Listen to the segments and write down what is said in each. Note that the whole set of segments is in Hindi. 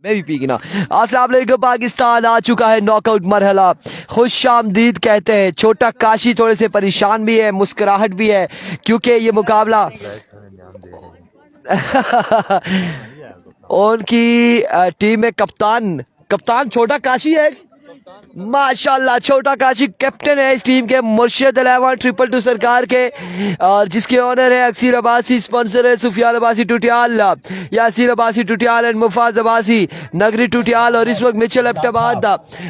मैं भी पी ना। अस्सलाम वालेकुम, पाकिस्तान आ चुका है नॉकआउट मरहला। खुश आमदीद कहते हैं। छोटा काशी थोड़े से परेशान भी है, मुस्कुराहट भी है, क्योंकि ये मुकाबला उनकी टीम में कप्तान छोटा काशी है। माशाल्लाह, छोटा काशी कैप्टन है इस टीम के, मुर्शिद 11 सरकार के, और जिसके ऑनर है अक्सीर अब्बासी, स्पॉन्सर है सुफियान अब्बासी टुटियाल, यासीर अब्बासी टुटियाल एंड मुफाज अब्बासी नगरी टुटियाल, और इस वक्त मिचेल एबटाबाद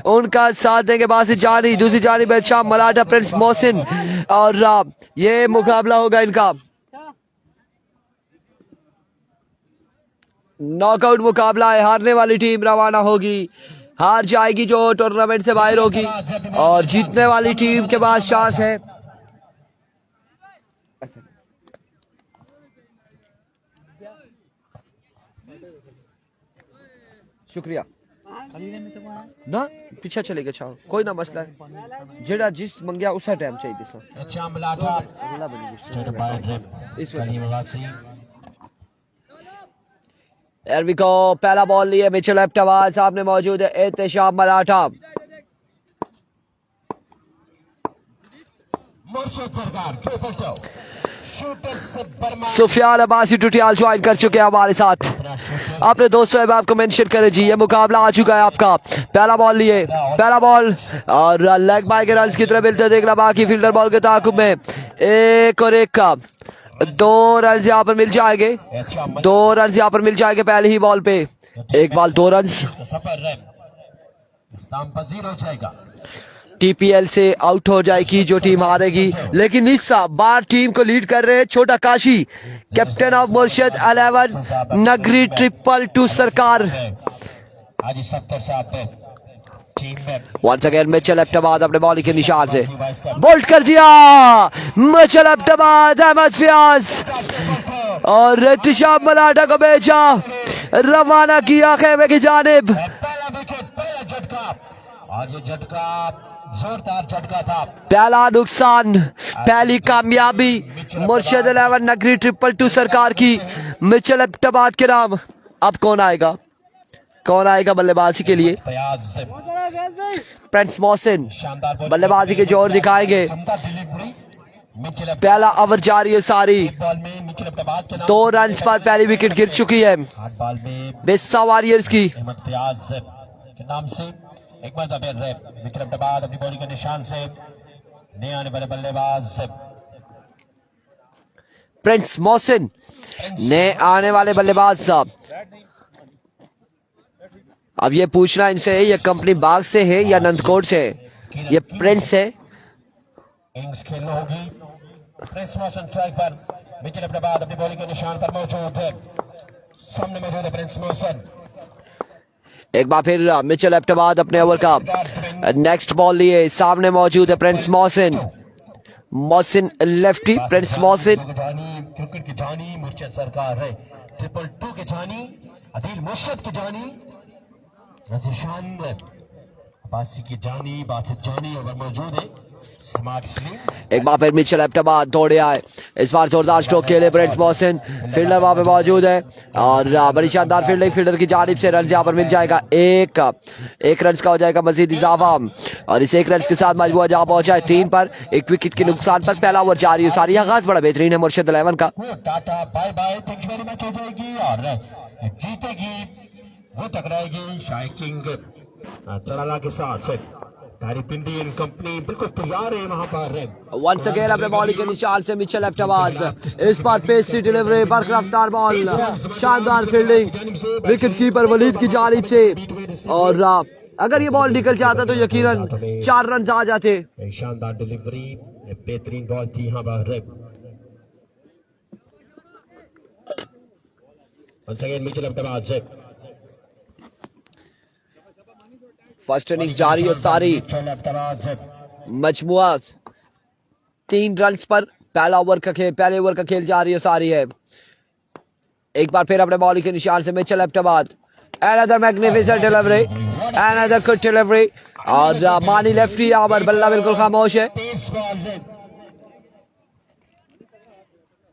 उनका साथ देंगे। बासी जानी दूसरी जानी शाह मलाटा प्रिंस मोहसिन, और ये मुकाबला होगा इनका नॉकआउट मुकाबला है। हारने वाली टीम रवाना होगी, हार जाएगी जो टूर्नामेंट से बाहर होगी, और जीतने वाली टीम के पास चांस है। शुक्रिया ना, पीछे चलेगा छाओ, कोई ना मसला है, जेड़ा जिस मंगया उस टाइम चाहिए सो। पहला बॉल लिए मिचेल एबटाबाद, सामने मौजूद है एहतेशाम मलाठा। सुफियान अब्बासी टुटियाल ज्वाइन कर चुके हैं हमारे साथ। अपने दोस्तों अहबाब को मेंशन करें जी, ये मुकाबला आ चुका है आपका। पहला बॉल लिए, पहला बॉल और लेग बाय के रन की तरफ मिलते देखना, बाकी फील्डर बॉल के ताकुब में एक और एक का 2 रन यहाँ पर मिल जाएंगे, 2 रन यहाँ पर मिल जाएंगे पहले ही बॉल पे। एक बॉल 2 रन, टीपीएल से आउट हो जाएगी जो टीम हारेगी। लेकिन इस बार टीम को लीड कर रहे हैं छोटा काशी, कैप्टन ऑफ मुर्शिद 11 नगरी 222 सरकार। वंस अगेन मिचेल एबटाबाद अपने बॉलिंग के निशान से बोल्ट कर दिया। मिचेल एबटाबाद, अहमद फियाज और एहतेशाम मलाठा को भेजा, रवाना किया खेमे की जानिब। जोरदार झटका था, पहला नुकसान, पहली कामयाबी मुर्शिद 11 नगरी 222 सरकार की मिचेल एबटाबाद के नाम। अब कौन आएगा बल्लेबाजी के लिए? प्रिंस मोहसिन बल्लेबाजी के जोर दिखाएंगे। पहला ओवर जारी है सारी, 2 रन पर पहली विकेट गिर चुकी है बिस्सा वॉरियर्स की। एक बार मिचेल एबटाबाद अपनी बॉलिंग के निशान से नए आने वाले बल्लेबाज प्रिंस मोहसिन, नए आने वाले बल्लेबाज साहब। अब ये पूछना इनसे है, ये कंपनी बाग से है या नंदकोट से है? ये प्रिंस है। इनिंग्स खेलनी होगी। प्रिंस मोहसिन स्ट्राइक पर, मिचेल एबटाबाद अपनी बॉलिंग के निशान पर मौजूद है, सामने मौजूद है प्रिंस मोहसिन। एक बार फिर मिचेल एबटाबाद अपने ओवर का नेक्स्ट बॉल लिए, सामने मौजूद है Prince Mohsin lefty, Prince Mohsin cricket की जानी मुर्शिद सरकार है, 222 की जानी अदील मुर्शिद की जानी, रजीशान अब्बासी की जानी, बासित जानी ओवर मौजूद है। एक बार फिर मिचेल एबटाबाद दौड़े आए, इस बार जोरदार स्ट्रोक खेले प्रिंस मोहसिन, फील्डर वहां पे मौजूद है, और बड़ी शानदार फील्डिंग फील्डर की जानिब से रन यहाँ पर मिल जाएगा। एक रन का हो जाएगा मजीद इजाफा, और इस 1 रन के साथ मजबूर जहां पहुंचा है 3 पर, 1 विकेट के नुकसान पर। पहला ओवर जारी है सारी, आगाज बड़ा बेहतरीन है मुर्शिद 11 का। Tata bye bye, thank you very much हो जाएगी और जीतेगी वो, टकराएगी शाही किंग तड़ाला के साथ। इंडियन कंपनी बिल्कुल तैयार है वहां पर। वंस अगेन अपने बॉलिंग के निशान से मिचेल एबटाबाद, इस बार पेस सी डिलीवरी, बरकरार बॉल, शानदार फील्डिंग विकेट कीपर वलीद की जानिब से, और अगर ये बॉल निकल जाता तो यकीनन 4 रन आ जाते। शानदार डिलीवरी, बेहतरीन बॉल थी यहाँ पर। Once again Mitchell Abbottabad, first inning जारी है सारी, मजमुआ 3 रन पर पहले ओवर का खेल जारी है सारी है। एक बार फिर अपने बॉलिंग के निशान से Mitchell Abbottabad, another magnificent delivery, another good delivery, और मानी लेफ्टी यहाँ पर, बल्ला बिल्कुल खामोश है।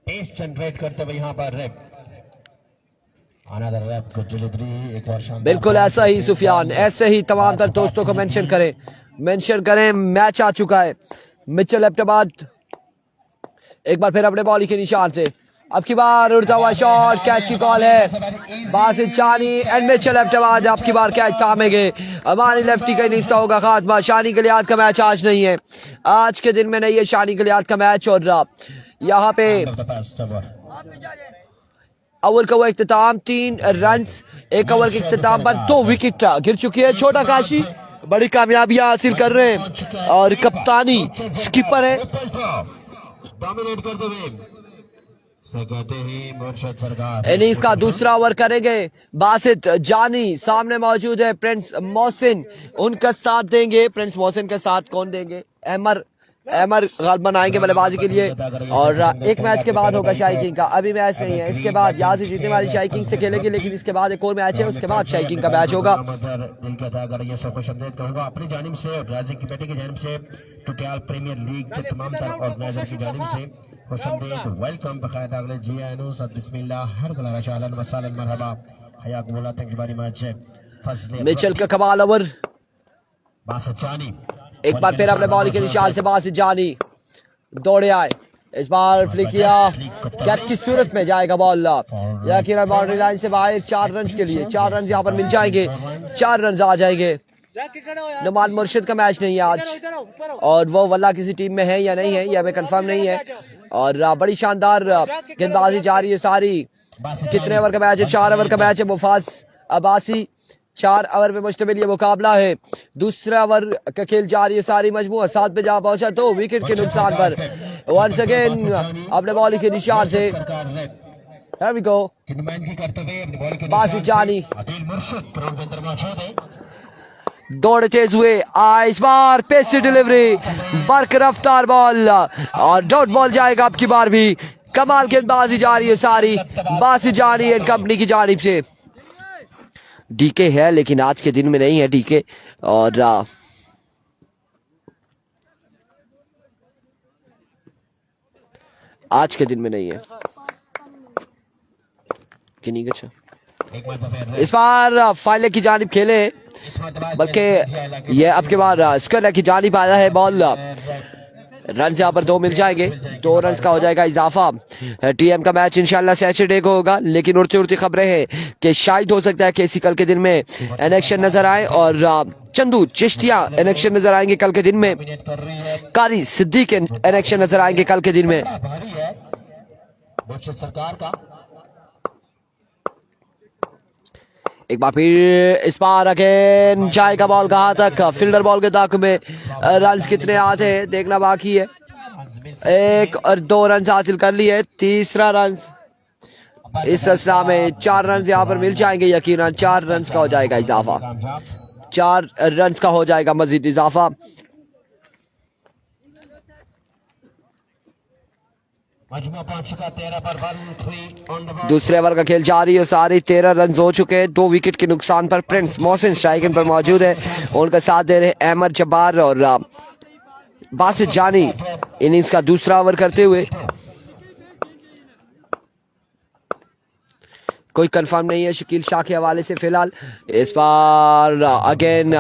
पेस जनरेट करते हुए यहाँ पर Another rap, good delivery, एक और शानदार बिल्कुल ऐसा ही सुफियान, ऐसे ही तमाम तर दोस्तों को मेंशन करें। मैच आ चुका है। मिचेल एबटाबाद एक बार फिर अपने बॉल के निशान से, अब की बार उड़ता हुआ शॉट, कैच की कॉल है। बासित शानी एंड मिचेल एबटाबाद अब की बार कैच थामेंगे। हमारी लेफ्टी का इनिंग्स होगा खात्मा। शानी गलियात का मैच आज नहीं है, आज के दिन में नहीं है शानी गलियात का मैच। और यहाँ पे ओवर का वो इख्तिताम, 3 रन एक ओवर के इख्तिताम पर 2 विकेट गिर चुकी है। छोटा काशी बड़ी कामयाबियां हासिल कर रहे हैं और कप्तानी स्किपर है। डोमिनेट करते हुए कहते हैं मुर्शद सरकार। इनिंग्स का दूसरा ओवर करेंगे बासित जानी, सामने मौजूद है प्रिंस मोहसिन, उनका साथ देंगे। प्रिंस मोहसिन का साथ कौन देंगे? अहमर गालबन आएंगे बल्लेबाजी के लिए। और एक मैच के बाद होगा शाही किंग का, अभी मैच नहीं है। इसके बाद यहाँ से जीतने वाली शाही किंग से खेलेगी, लेकिन इसके बाद एक और मैच है, उसके बाद शाही किंग का मैच होगा। दिल के अदा कर ये सबको शब्द कहूंगा अपनी जानिब से, राजी की बेटे की जानिब से, टुटियाल प्रीमियर लीग के तमाम तर ऑर्गेनाइजर की जानिब से खुशआमदीद, वेलकम, बखैर अगले जी आनो सद बिस्मिल्लाह, हर गला शालन वसालन मरहबा, हया कबूला, thank you very much. Mitchell का कमाल ओवर, बासित जानी एक बार फिर अपने बॉल के निशान से बासित जानी दौड़े आए। इस बार फ्लिक किया, कैच की सूरत में जाएगा बॉल, यकीनन बाउंड्री लाइन से बाहर। 4 रन के लिए 4 रन यहाँ पर मिल जाएंगे, 4 रन आ जाएंगे। नुमान मुर्शिद का मैच नहीं है आज, और वो वल्ला किसी टीम में है या नहीं है यह हमें कंफर्म नहीं है। और बड़ी शानदार गेंदबाजी जा रही है सारी। कितने ओवर का मैच है? 4 ओवर का मैच है। मुफाज अब्बासी 4 ओवर पे मुश्तमिल ये मुकाबला है। दूसरा ओवर का खेल जारी है सारी। मजमूआ 7 पे जा पहुंचा 2 विकेट के नुकसान पर। वंस अगेन अपने बॉल के निशान से Here we go. बासित जानी दौड़ तेज हुए, इस बार पेस से डिलीवरी, बर्क रफ्तार बॉल और डॉट बॉल जाएगा अब की बार भी। कमाल गेंदबाजी जा रही है सारी बासित जानी एंड कंपनी की जानिब से। डीके है लेकिन आज के दिन में नहीं है डीके, और आज के दिन में नहीं है कि नहीं। अच्छा इस बार फाइले की जानिब खेले, बल्कि ये अब के बाद स्क्वायर की जानिब आया है बॉल। रन यहाँ पर 2 मिल जाएंगे, 2 रन का हो जाएगा इजाफा। टीएम का मैच इंशाल्लाह सैटरडे को होगा, लेकिन उड़ती उड़ती खबरें हैं कि शायद हो सकता है केसी कल के दिन में इलेक्शन नजर आए और चंदू चिश्तिया इलेक्शन नजर आएंगे कल के दिन में, कारी सिद्दीक इलेक्शन नजर आएंगे कल के दिन में। एक बार फिर इस बार अगेन जाएगा बॉल कहां तक? फील्डर बॉल के दाग में। रन कितने आते हैं देखना बाकी है। 1 और 2 रन हासिल कर लिए, तीसरा रन इस सिलसिला में। 4 रन यहाँ पर मिल जाएंगे यकीनन। 4 रन का हो जाएगा इजाफा, 4 रन का हो जाएगा मजीद इजाफा। दूसरे ओवर का खेल जारी है सारी। 13 रन हो चुके हैं, 2 विकेट के नुकसान पर। प्रिंस मोहसिन स्ट्राइकिंग पर मौजूद है, उनका साथ दे रहे अहमद जब्बार और बासित जानी इनिंग्स का दूसरा ओवर करते हुए। कोई कंफर्म नहीं है शकील शाह के हवाले से फिलहाल। इस बार अगेन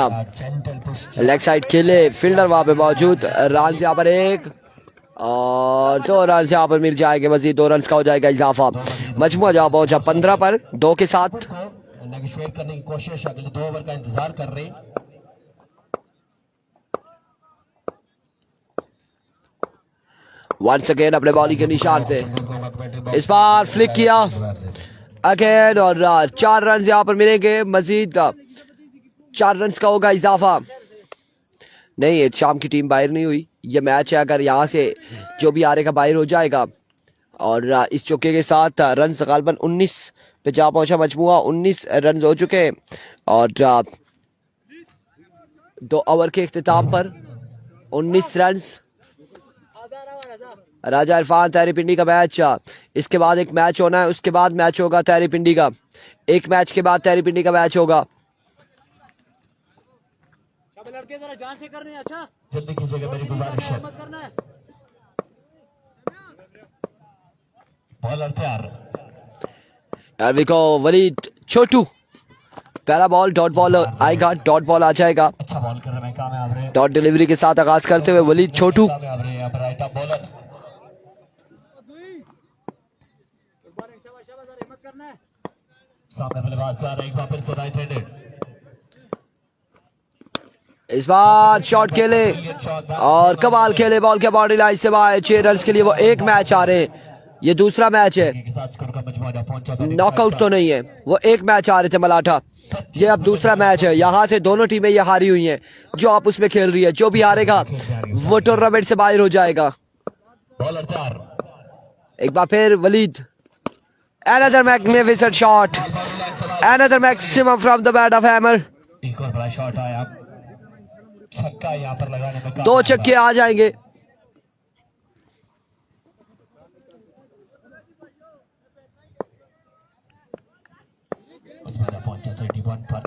लेग साइड खेले, फील्डर वहां पे मौजूद। रन यहाँ पर 1 और 2 रन यहाँ पर मिल जाएंगे, मजीद 2 रन का हो जाएगा इजाफा। मजमुआ जहाँ पहुंचा 15 पर 2 के साथ। करने की कोशिश, अगले 2 ओवर का इंतजार कर रहे। वंस अगेन अपने बॉलिंग के निशान से इस बार फ्लिक किया अगेन और 4 रन यहाँ पर मिलेंगे, मजीद 4 रन का होगा इजाफा। नहीं, शाम की टीम बाहर नहीं हुई, ये मैच है। अगर यहाँ से जो भी हारेगा बाहर हो जाएगा। और इस चौके के साथ रन गालबन 19 पे जा पहुंचा मजमुआ। 19 रन हो चुके हैं और 2 ओवर के इख्तिताम पर 19 रन। राजा इरफान तहरी पिंडी का मैच, इसके बाद एक मैच होना है, उसके बाद मैच होगा तहरी पिंडी का। एक मैच के बाद तहरी पिंडी का मैच होगा। लड़के जरा जान से करने। अच्छा जल्दी कीजिएगा, मेरी गुजारिश है। बॉलर तैयार, And we go वलीद छोटू, पहला बॉल डॉट बॉल आएगा, डॉट बॉल आ जाएगा। अच्छा बॉल कर रहे हैं कामयाब रहे, डॉट डिलीवरी के साथ आगाज करते हुए वलीद छोटू। कामयाब रहे यहाँ पर राइट आर्म बॉलर। हिम्मत करना है। सामने बल्लेबाज आ रहे हैं, एक बार फिर से राइट हैंडेड। इस बार शॉट खेले और कमाल खेले, बॉल के बाउंड्री लाइन से बाहर 6 रन के लिए वो एक मैच आ रहे हैं। ये दूसरा मैच है, के साथ स्कोर का मजमूआ पहुंचा नॉकआउट तो नहीं है, वो एक मैच आ रहे थे मलाठा। ये अब दूसरा मैच है, यहाँ से दोनों टीमें ये हारी हुई हैं, जो आप उसमें खेल रही है। जो भी हारेगा वो टूर्नामेंट से बाहर हो जाएगा। बॉलर तैयार, एक बार फिर Waleed, another magnificent shot, another maximum from the bat of Hammer। एक और बड़ा शॉट आया, छक्का यहाँ पर लगाने में 2 छक्के आ जाएंगे। मजमूआ पहुंचा 31 पर।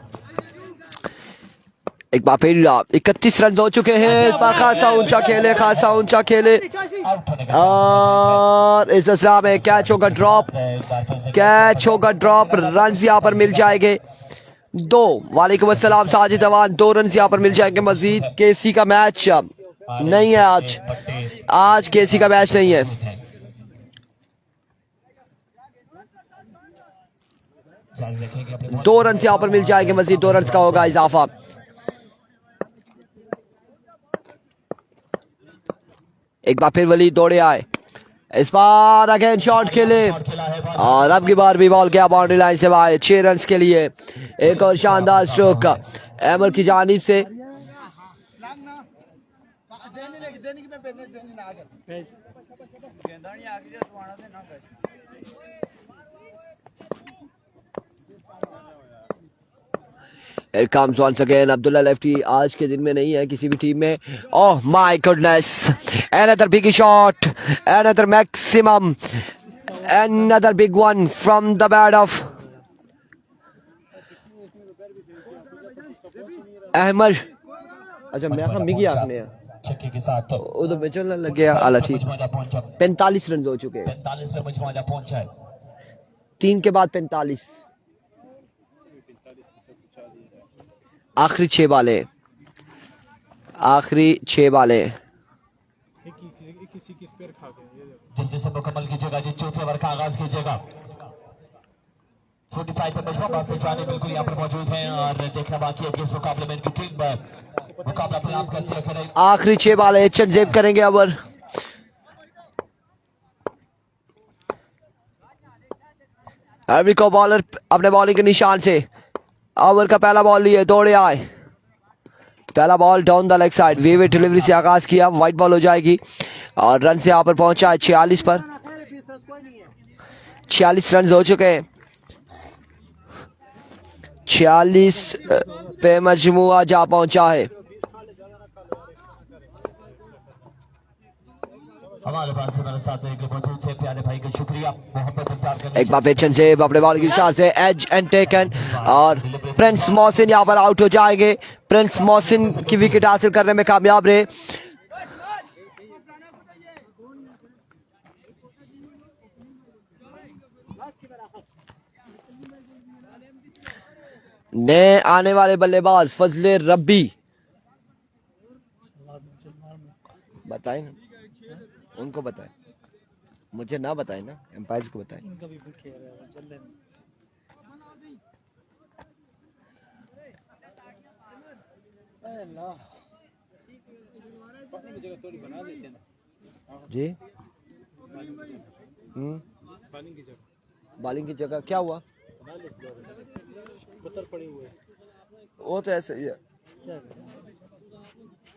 एक बार फिर 31 रन हो चुके हैं। इस बार खासा ऊंचा खेले, खासा ऊंचा खेले आउट होने का और इस दशा में कैच होगा ड्रॉप, कैच होगा ड्रॉप। रन यहाँ पर मिल जाएंगे 2। वालेकुम अस्सलाम साजिद अवान, 2 रन यहाँ पर मिल जाएंगे मजीद। केसी का मैच नहीं है आज केसी का मैच नहीं है। जारी रखेंगे अपने 2 रन यहाँ पर मिल जाएंगे मजीद, 2 रन का होगा इजाफा। एक बार फिर वलीद दौड़े आए, इस बार अगेन शॉट खेले और अब की बार भी बॉल गया बाउंड्री लाइन से बाहर 6 रन के लिए। एक और शानदार स्ट्रोक अहमद की जानिब से। Here comes once again Abdullah Lefty, आज के दिन में नहीं है किसी भी टीम में। Oh my goodness, another big shot, another maximum, another big one from the bat of Ahmad. अच्छा मैं कहा मिगी आपने छक्के के साथ उधर में चलने लग गया। आला ठीक, मजमूआ पहुंचा 45 रन हो चुके हैं, 45 पे मजमूआ पहुंचा है। 3 के बाद 45, आखिरी 6 बाले, आखिरी 6 बाले। जल्दी से मुकम्मल कीजिएगा जी, चौथे ओवर का आगाज कीजिएगा। 45 पे मजमूआ बात से जाने बिल्कुल यहाँ पर मौजूद हैं और देखना बाकी है कि इस मुकाबले में इनकी टीम मुकाबला तैयार करती है। खड़े आखिरी 6 बाले चेक करेंगे ओवर। अरबी को बॉलर अपने बॉलिंग के निशान से ओवर का पहला बॉल लिए, दौड़े आए, पहला ball down the leg side, way delivery से आगाज किया, वाइट बॉल हो जाएगी और रन से यहाँ पर पहुंचा है 46 पर। 46 रन हो चुके हैं, 46 पे मजमुआ जा पहुंचा है। हमारे पास मेरे साथ मेरे के मौजूद थे प्यारे भाई का शुक्रिया। मोहब्बत इंतजार करने एक बार पेचन से अपने बॉल की निशान से एज एंड टेकन और प्रिंस मोहसिन यहाँ पर आउट हो जाएंगे। प्रिंस मोहसिन की विकेट हासिल करने में कामयाब रहे। नए आने वाले बल्लेबाज फजले रब्बी, बताएं ना उनको, बताएं, मुझे ना बताएं ना, एम्पायर्स को बताएं। जी बॉलिंग की जगह क्या हुआ? पत्थर पड़े हुए, वो तो ऐसे ही है,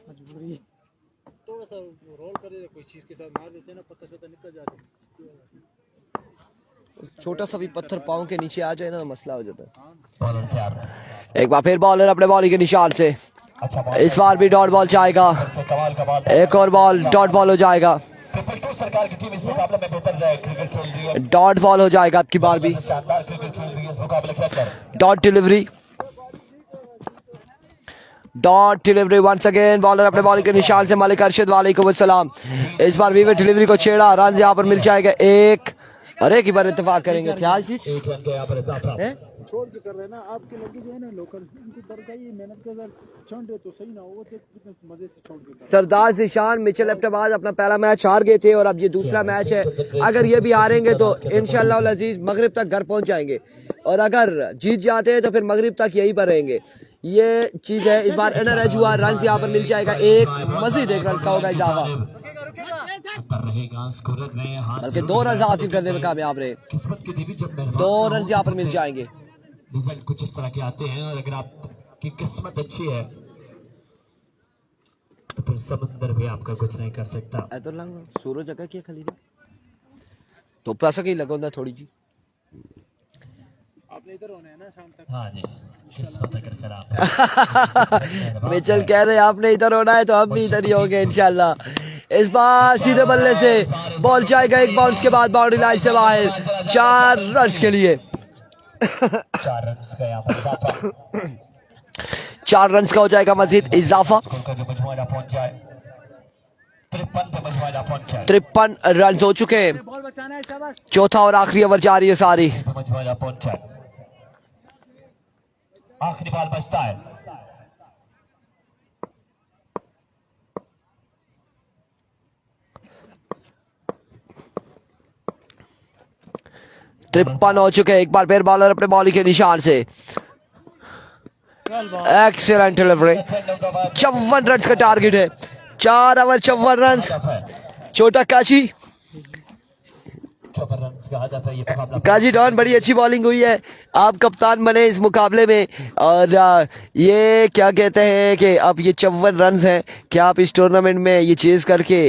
मजबूरी। थोड़ा सा रोल कर देते, कोई चीज के साथ मार देते ना, पत्थर से निकल जाते। छोटा सा भी पत्थर पाँव के नीचे आ जाए ना, मसला हो जाता है। बॉलर तैयार, एक बार फिर बॉलर अपने बॉलिंग के निशान से, अच्छा बॉल, इस बार भी डॉट बॉल जाएगा, कमाल का बॉल। एक और बॉल डॉट बॉल हो जाएगा, ट्रिपल टू सरकार की टीम इस मुकाबले में बेहतर क्रिकेट खेल रही है, डॉट बॉल हो जाएगा अब की बार भी। शानदार क्रिकेट खेल रही है इस मुकाबले के अंदर। Dot delivery, dot delivery once again, bowler अपने बॉलिंग के निशान से, मालिक अरशद वालेकुम अस्सलाम। इस बार वीवर डिलीवरी को छेड़ा, रन यहाँ पर मिल जाएगा 1 अरे की बार इत्तेफाक करेंगे ख्याल चीज एक रन का यहाँ पर इजाफा। है। छोड़ के कर रहे हैं ना आपके लड़के जो है ना लोकल इनको डर का ये मेहनत के साथ छोड़ दे तो सही ना होगा तो कितने मजे से छोड़ के सरदार ज़िशान मिचेल एबटाबाद अपना पहला मैच हार गए थे और अब ये दूसरा मैच है। अगर ये भी हारेंगे तो इंशाअल्लाह अल अजीज मगरिब तक घर पहुंच जाएंगे और अगर जीत जाते हैं तो फिर मगरिब तक यहीं पर रहेंगे। ये चीज है। इस बार एनर एज हुआ रन यहाँ पर मिल जाएगा एक मजीद एक रन का होगा इजाफा बल्कि 2 रन हासिल करने में कामयाब रहे। किस्मत की देवी जब 2 रन यहाँ पर मिल जाएंगे। रिजल्ट कुछ इस तरह के आते हैं और अगर आपकी किस्मत अच्छी है तो फिर समुंदर भी आपका कुछ नहीं कर सकता। सूरज जगह की खली तो पैसा कहीं लगा थोड़ी जी आपने इधर होना है ना शाम तक। हाँ जी किस्मत अगर खराब है मिचेल कह रहे हैं आपने इधर होना है तो हम भी इधर ही होंगे इंशाल्लाह। इस बार सीधे बल्ले से बॉल जाएगा एक बाउंस के बाद बाउंड्री लाइन से बाहर 4 रन के लिए 4 रन का यहाँ पर इजाफा 4 रन का हो जाएगा मजीद इजाफा। का जो मजमुआ पहुंच जाए 53 पे मजमुआ पहुंच जाए 53 रन हो चुके हैं। बॉल बचाना है शाबाश। चौथा और आखिरी ओवर जा रही है सारी। मजमुआ पहुंच जाए आखिरी बॉल बचता है। तिरपन हो चुके हैं। एक बार फिर बॉलर अपने बॉलिंग के निशान से एक्सीलेंट डिलीवरी 54 रन का टारगेट है। 4 ओवर 54 रन। छोटा काशी काजी डॉन बड़ी अच्छी बॉलिंग हुई है। आप कप्तान बने इस मुकाबले में और ये क्या कहते हैं कि अब ये 54 रन हैं। क्या आप इस टूर्नामेंट में ये चेज करके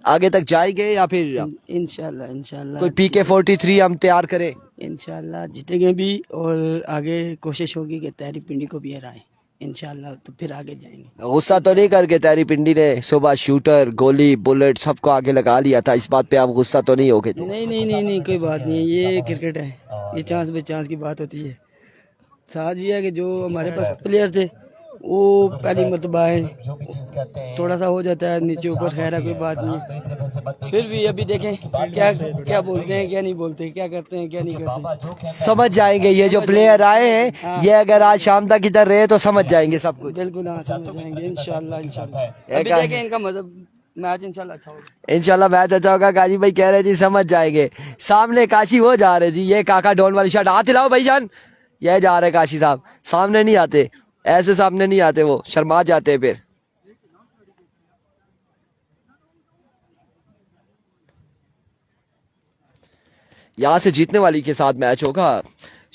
आगे तक जाएंगे या फिर इंशाल्लाह कोई PK43 हम तैयार करें? इंशाल्लाह जीतेंगे भी और आगे कोशिश होगी कि तहरी पिंडी को भी हराएं इंशाल्लाह तो फिर आगे जाएंगे। गुस्सा तो नहीं करके तहरी पिंडी ने सुबह शूटर गोली बुलेट सबको आगे लगा लिया था। इस बात पे आप गुस्सा तो नहीं हो गए थे? नहीं कोई बात नहीं है। ये क्रिकेट है ये चांस पे चांस की बात होती है। साथ ये है कि जो हमारे पास प्लेयर थे वो पहली मरतबा है थोड़ा सा हो जाता है नीचे ऊपर खैर है कोई बात नहीं। फिर भी अभी देखें क्या बोलते हैं क्या नहीं बोलते क्या करते हैं क्या नहीं करते समझ जाएंगे। ये जो प्लेयर आए हैं ये अगर आज शाम तक इधर रहे तो समझ जाएंगे सब कुछ। बिल्कुल हाँ समझ जाएंगे इंशाल्लाह। अभी देखें इनका मतलब मैच इंशाल्लाह अच्छा होगा। इंशाल्लाह मैच अच्छा होगा। काजी भाई कह रहे जी समझ जाएंगे। सामने काशी वो जा रहे जी ये काका डॉन वाली शॉट हाथ हिलाओ भाईजान। ये जा रहे काशी साहब सामने नहीं आते ऐसे सामने नहीं आते वो शर्मा जाते हैं फिर। यहाँ से जीतने वाली के साथ मैच होगा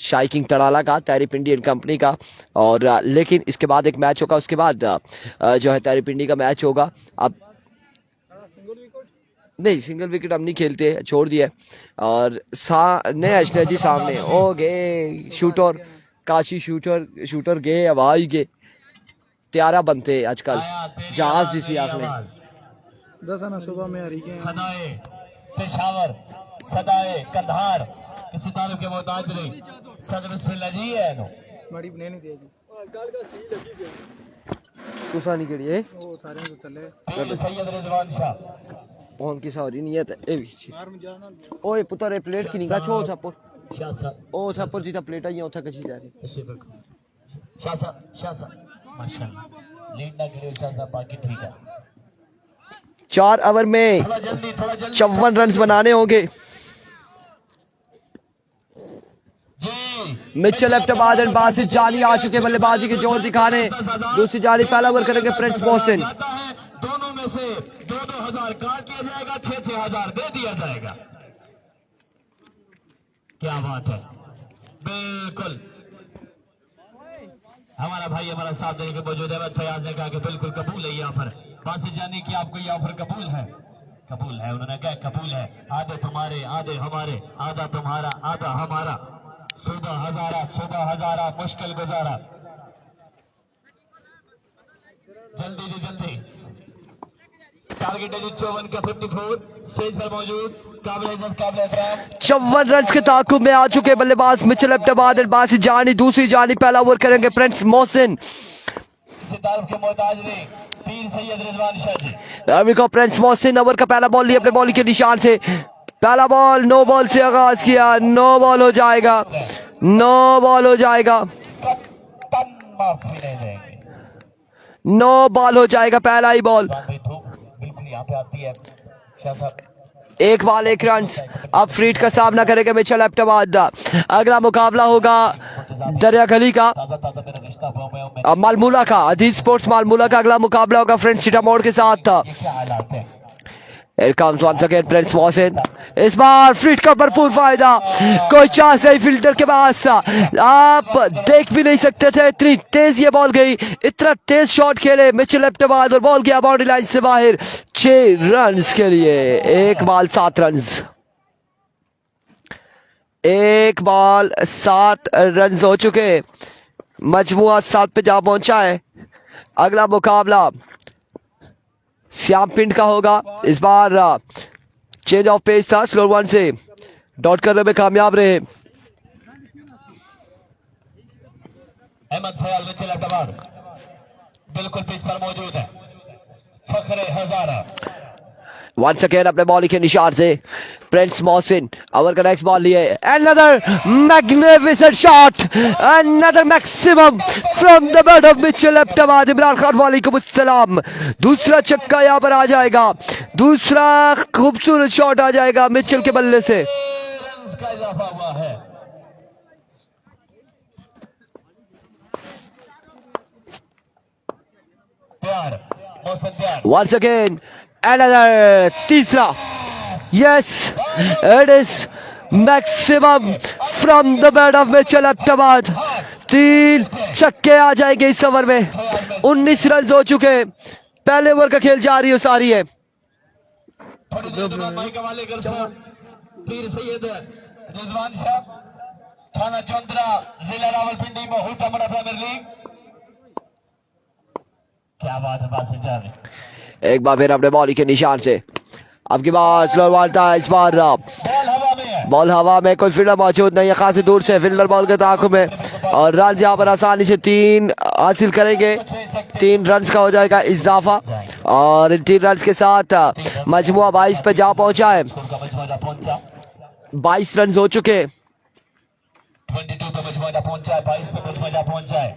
शाइकिंग तड़ाला का तहरीप इंडियन कंपनी का और लेकिन इसके बाद एक मैच होगा उसके बाद जो है तहरीप इंडी का मैच होगा। अब नहीं सिंगल विकेट हम नहीं खेलते छोड़ दिया और नहीं जी सामने हो गए शूटर काशी शूटर गए अब आई गए त्यारा बनते आजकल जहाज जिसी आंख में 10 आना सुबह में हरी के सदाए पेशावर सदाए कंधार किसी तालुक के मोहताज नहीं सदर बिस्मिल्लाह जी है नो बड़ी बने नहीं देगी गल का सी लगी गई तुसा नहीं करिए वो सारे को चले पीर सैयद रिजवान शाह ओन की सारी नियत है मार में जाना ओए पुत्र ए प्लेट की निगाह छो छापुर शाह साहब ओ छापुर जी ता प्लेट आई उठा कची जा रही तशरीफ रखो शाह साहब माशाल्लाह लीड ना करे शाह साहब बाकी ठीक है। 4 ओवर में थोड़ा जल्दी 54 रन बनाने होंगे। मिचेल एबटाबाद एंड बासित जानी आ चुके बल्लेबाजी के जोर दिखाने। दूसरी जानी पहला ओवर करेंगे प्रिंस मोहसिन। दोनों में से 2-2 हजार काट लिया जाएगा 6-6 हजार दे दिया जाएगा। क्या बात है बिल्कुल हमारा भाई हमारा साथ देने के मौजूद है। फयाज ने कहा कि बिल्कुल कबूल है ये ऑफर बासित जानी की आपको ये ऑफर कबूल है उन्होंने कहा कबूल है। आधे तुम्हारे आधे हमारे आधा तुम्हारा आधा हमारा 16,000 मुश्किल गुजारा जल्दी टारगेट है 54 का 54 स्टेज पर मौजूद काबिल 54 रन के ताकुब में आ चुके बल्लेबाज मिचेल एबटाबाद एंड बासित जानी। दूसरी जानी पहला ओवर करेंगे प्रिंस मोहसिन। के मोहताज ने पीर सैयद रिजवान शाह जी प्रिंस मोहसिन ओवर का पहला बॉल लिया अपने बॉलिंग के निशान से पहला बॉल नो बॉल से आगाज किया, नो बॉल हो जाएगा, नो बॉल हो जाएगा, कप्तान माफ भी नहीं देंगे। नो बॉल हो जाएगा पहला ही बॉल। धूप बिल्कुल यहाँ पे आती है। शाह साहब एक बॉल एक रन। अब फ्रीट का सामना करेगा मिचेल एबटाबाद। अगला मुकाबला होगा दरिया गली का ताजा ताजा मेरा रिश्ता हुआ में मालमूला का, अदील स्पोर्ट्स मालमूला का अगला मुकाबला होगा फ्रेंड्स सीटा मोड़ के साथ। ये क्या हालात है। Here comes once again Prince Mohsin. इस बार फ्रीट का भरपूर फायदा, कोई चांस नहीं फील्डर के पास, आप देख भी नहीं सकते थे इतनी तेज ये बॉल गई, इतना तेज शॉट खेले मिचेल एबटाबाद और बॉल गया बाउंड्री लाइन से बाहर। 6 रन के लिए, एक बॉल 7 रन, एक बॉल 7 रन हो चुके, मजमुआ 7 पे जा पहुंचा है। अगला मुकाबला श्याम पिंड का होगा। इस बार चेंज ऑफ पेस था, स्लोर वन से डॉट करने में कामयाब रहे। अहमद फयाल मिचेल एबटाबाद बिल्कुल पिच पर मौजूद है। फखरे हजारा वंस अगेन अपने बॉल के निशान से प्रिंस मोहसिन ओवर का नेक्स्ट बॉल लिए। Another magnificent shot, another maximum from the bat of Mitchell Abbottabad. Imran Khan वालेकुम अस्सलाम। दूसरा छक्का यहां पर आ जाएगा, दूसरा खूबसूरत शॉट आ जाएगा मिचेल के बल्ले से। रन का इजाफा हुआ है। तैयार मोहसिन तैयार। Once again, another तीसरा, yes, it is maximum from the bat of Mitchell Abbottabad. 3 छक्के आ जाएंगे इस ओवर में। 19 रन हो चुके, पहले ओवर का खेल जारी सारी है। थोड़ी देर बाद माइक वाले गर्लफ्रेंड पीर सैयद रिजवान शाह, थाना चौंतरा, जिला रावलपिंडी में हुटा बड़ा प्रीमियर लीग। क्या बात है बासित जान। एक बार फिर अपने बॉल के निशान से, अब की बार स्लो बॉल था। इस बार बॉल हवा में है। बॉल हवा में, कोई फील्डर मौजूद नहीं है, खासी दूर से फील्डर बॉल के आंखों में, और रन यहाँ पर आसानी से 3 हासिल करेंगे। 3 रन का हो जाएगा इजाफा, और इन 3 रन के साथ मजमुआ 22 पे जा पहुंचा है। 22 रन हो चुके, 22 पे मजमुआ पहुंचा है, 22 पे मजमुआ पहुंचा है।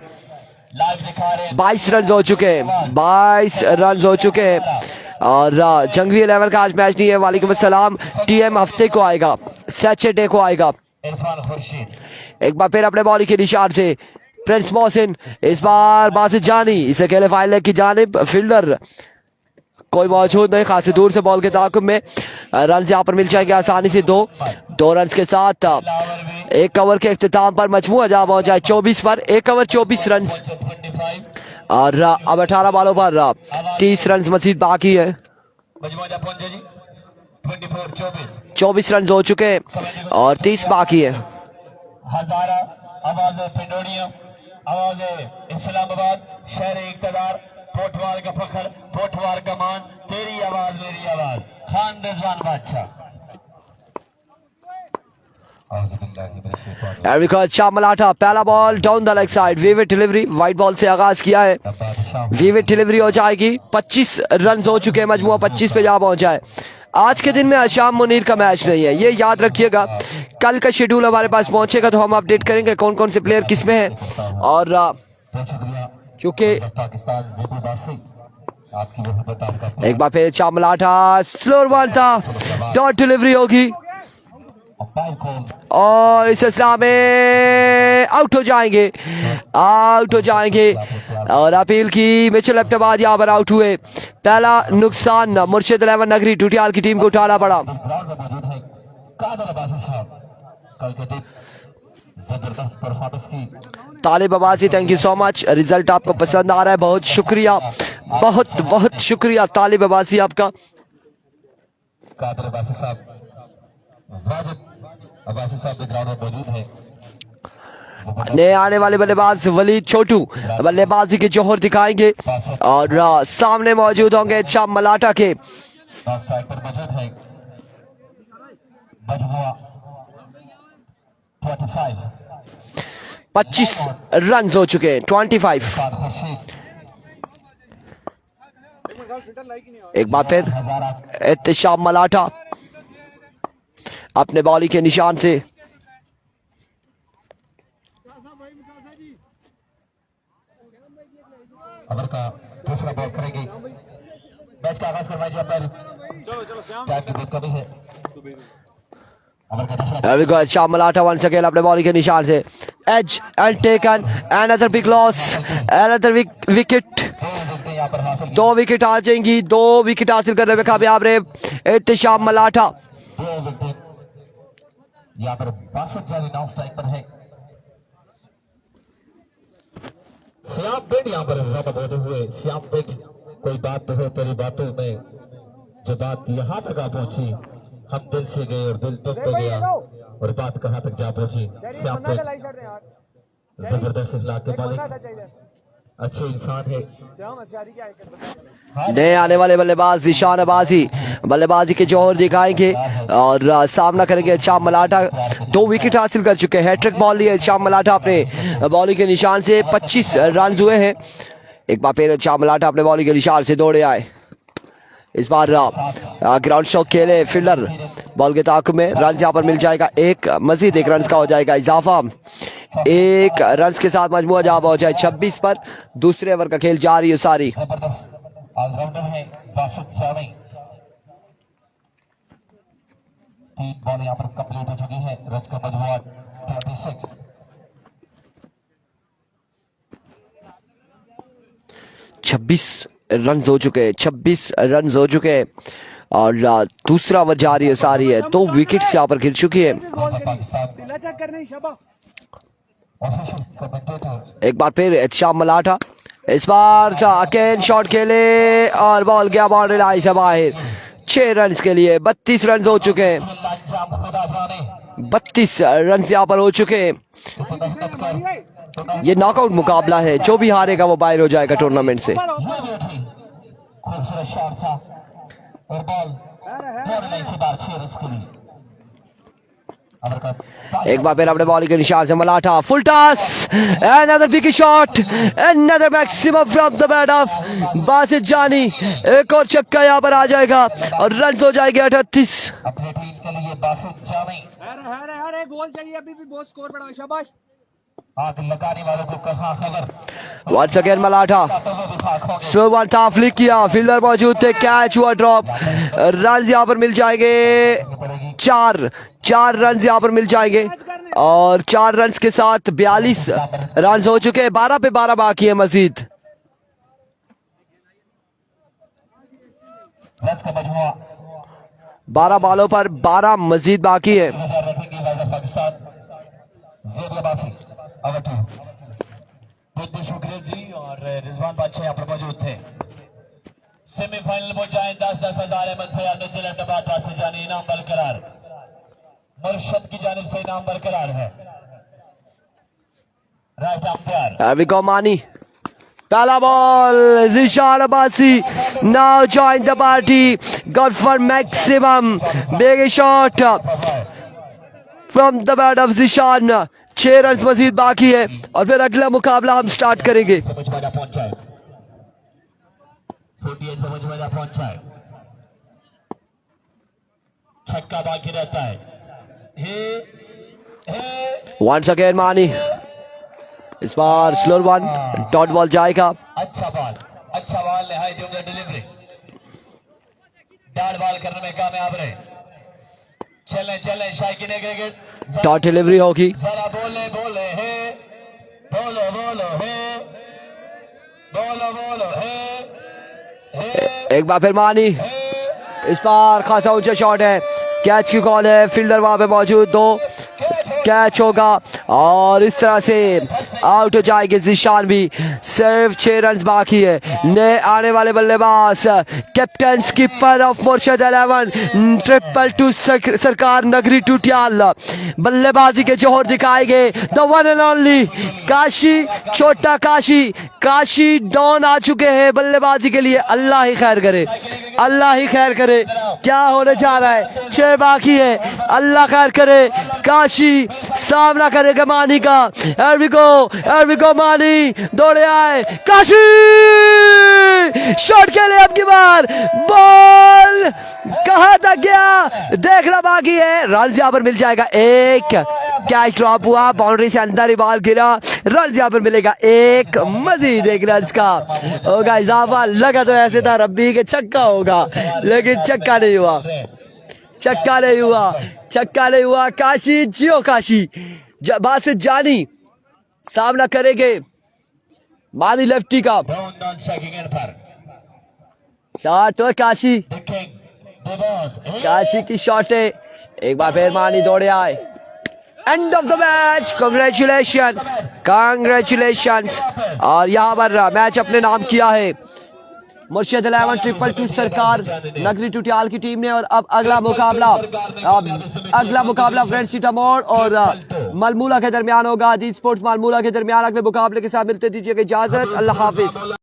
लाइव दिखा रहे हैं 22 रन हो चुके, 22 रन हो चुके। और जंगवी 11 का आज मैच नहीं है, वालेकुम अस्सलाम। टीएम हफ्ते को आएगा, सैटरडे को आएगा। इरफान खुर्शीद एक बार फिर अपने बॉल के निशान से प्रिंस मोहसिन। इस बार बासित जानी इसे खेले फाइनल की जानिब, फील्डर कोई मौजूद नहीं, खासी दूर से बॉल के ताकुब में। रन यहाँ पर मिल जाएंगे आसानी से 2 रन के साथ। एक ओवर के इख्तिताम पर मजमुआ जा पहुंचा है 24 पर, एक ओवर 24 रन, 25 और अब 18 बॉलों पर 30 रन मजीद बाकी है। मजमुआ पहुंचे जी। 24 24 रन हो चुके और 30 बाकी है। हजारा आवाज पिंडोड़िया, आवाज इस्लामाबाद, शहर इक़्तिदार, पोठवार का फखर, पोठवार का मान, तेरी आवाज मेरी आवाज, खान रिजवान बादशाह। शाह मलाठा, पहला ball down the leg side, vivid delivery, wide ball से आगाज किया है। विविड डिलीवरी हो जाएगी। 25 रन हो चुके हैं, मजमुआ 25 पे जा पहुंचा है। आज के दिन में आशाम मुनीर का मैच नहीं है, ये याद रखिएगा। कल का शेड्यूल हमारे पास पहुंचेगा तो हम अपडेट करेंगे कौन कौन से प्लेयर किस में है। और चूंकि एक बार फिर शाह मलाठा, स्लोर बॉल था, डॉट डिलीवरी होगी और इस सिलसिला में आउट हो जाएंगे, आउट हो जाएंगे। और अपील की मिचेल एबटाबाद यहाँ पर आउट हुए। पहला नुकसान मुर्शिद 11 नगरी टूटियाल की टीम को उठाना पड़ा। जबरदस्त परफॉर्मेंस की Talib Abbasi, thank you so much. Result आपको पसंद आ रहा है, बहुत शुक्रिया, बहुत बहुत शुक्रिया तालिब अब्बासी आपका। कादर अब्बासी साहब, वाजिब अब्बासी साहब भी ग्राउंड में मौजूद हैं। नए आने वाले बल्लेबाज वलीद छोटू बल्लेबाजी के जौहर दिखाएंगे और सामने मौजूद होंगे शाह मलाठा के। स्ट्राइक पर मौजूद है मजमुआ 25 रन हो चुके हैं, 25। एक बार फिर एहतशाम मलाठा, अपने बॉलिंग के निशान से। ओवर का दूसरा बॉल करेंगे, मैच का आगाज करवाएंगे अंपायर। टाइम की बहुत कमी है। ओवर का दूसरा There we go. Sham Malata once again अपने बॉलिंग के निशान से। Edge and taken. Another big loss. Another wicket. यहाँ पर हासिल 2 विकेट आ जाएंगी। 2 विकेट हासिल करने में कामयाब रहे एहतिशाम मलाठा। 2 विकेट। यहाँ पर बासत जारी नॉन स्ट्राइक पर है। श्याम बेट यहाँ पर रन होते हुए। श्याम बेट, कोई बात तो है तेरी बातों में, जो बात यहाँ तक आ पहुंची, हम दिल से गए और दिल तुम पे गया और बात कहाँ तक जा पहुंची। श्याम बेट जबरदस्त इखलाक के मालिक, अच्छे इंसान है। नए आने वाले बल्लेबाज ज़ीशान अब्बासी बल्लेबाजी के जोहर दिखाएंगे और सामना करेंगे शाम मलाठा। 2 विकेट हासिल कर चुके हैं। हैट्रिक बॉल लिए शाम मलाठा अपने बॉलिंग के निशान से। 25 रन हुए हैं। एक बार फिर शाम मलाठा अपने बॉलिंग के निशान से दौड़े आए। इस बार ग्राउंड स्ट्रोक खेले फील्डर बॉल के ताक़ुब में। रन यहाँ पर मिल जाएगा एक, मजीद 1 रन का हो जाएगा इजाफा। 1 रन के साथ मजमूआ जहाँ हो जाए 26 पर। दूसरे ओवर का खेल जारी है सारी। जबरदस्त ऑलराउंडर है बासत जारी। 3 बॉल यहाँ पर कंप्लीट हो चुकी है। रन का मजमूआ 26। 26 रन हो चुके हैं। 26 रन हो चुके हैं और दूसरा ओवर जारी है सारी है। 2 विकेट्स यहाँ पर गिर चुकी है। एक बार फिर शाम मलाठा इस बार अगेन शॉट खेले और बॉल गया बाउंड्री लाइन से बाहर। 6 रन के लिए 32 रन हो चुके हैं। 32 रन यहाँ पर हो चुके हैं। ये नॉकआउट मुकाबला है, जो भी हारेगा वो बाहर हो जाएगा टूर्नामेंट से। खूबसूरत शॉट था और बॉल बाउंड्री लाइन से बाहर 6 रन के लिए। एक बार फिर अपने बॉलिंग के निशान से मलाठा full toss. Another big shot, another maximum from the bat of Basit Jani. एक और छक्का यहाँ पर आ जाएगा और रन हो जाएंगे 38। अपनी टीम के लिए बासित जानी गोल चाहिए, अभी भी बहुत स्कोर बढ़ाओ, शाबाश। आग लगाने वालों को कहा खबर। Once again मलाठा स्लो वन था, फ्लिक किया, फील्डर मौजूद थे, कैच हुआ ड्रॉप। रन यहाँ पर मिल जाएंगे 4 रन यहाँ पर मिल जाएंगे और 4 रन के साथ 42 रन हो चुके हैं। 12 पे 12 बाकी है मजीद। 12 बॉलों पर 12 मजीद बाकी है। बहुत बहुत शुक्रिया जी। और रिजवान बादशाह यहाँ पर मौजूद थे। सेमीफाइनल में जाए 10-10 हजार अहमद भैया न्यूजीलैंड नबाता से जाने इनाम बरकरार। मुर्शद की जानिब से इनाम बरकरार है। राइट अंपायर मानी पहला ball Zeeshan Abbasi now join the party, got for maximum big shot from the bat of Zeeshan. 6 run Majid बाकी है और फिर अगला मुकाबला हम स्टार्ट करेंगे। छक्का बाकी रहता है। वंस अगेन मानी, इस बार स्लो वन, डॉट बॉल जाएगा। अच्छा बॉल निहायत होंगे। डिलीवरी डॉट बॉल करने में कामयाब रहे। चले शायकीन क्रिकेट डॉट डिलीवरी होगी। जरा बोले है, बोलो है। एक बार फिर मानी, इस बार खासा ऊंचा शॉट है, कैच की कॉल है, फील्डर वहां पे मौजूद, 2 कैच होगा और इस तरह से आउट हो जाएंगे ज़ीशान भी। सिर्फ 6 रन बाकी है। नए आने वाले बल्लेबाज कैप्टन स्कीपर ऑफ मुर्शद 11 222 सरकार नगरी टूटियाल बल्लेबाजी के जोहर दिखाएंगे। The one and only Kashi, छोटा काशी डॉन आ चुके हैं बल्लेबाजी के लिए। अल्लाह ही खैर करे, क्या होने जा रहा है। 6 बाकी है, अल्लाह खैर करे। काशी सामना करेगा मानी का। एरविको मानी दौड़े आए, काशी शॉट खेले अब की बार, बॉल कहां तक गया देखना बाकी है। रन यहाँ पर मिल जाएगा एक, कैच ड्रॉप हुआ, बाउंड्री से अंदर ही बॉल गिरा, रन यहाँ पर मिलेगा एक, मजीद एक रन का होगा इजाफा। लगा तो ऐसे था रब्बी के छक्का होगा, लेकिन छक्का नहीं हुआ, छक्का नहीं हुआ। काशी जियो काशी, बासित जानी सामना करेंगे मानी लेफ्टी का। शॉट है काशी की शॉट है, एक बार फिर मानी दौड़े आए। End of the match, congratulation. और यहाँ पर मैच अपने नाम किया है मुर्शिद 11 222 सरकार नगरी टुटियाल की टीम ने। और अब अगला मुकाबला फ्रेंड्स सीतामोड़ और मलमूला के दरमियान होगा। दी स्पोर्ट्स मलमूला के दरमियान अगले मुकाबले के साथ मिलते दीजिएगा इजाजत। अल्लाह हाफिज।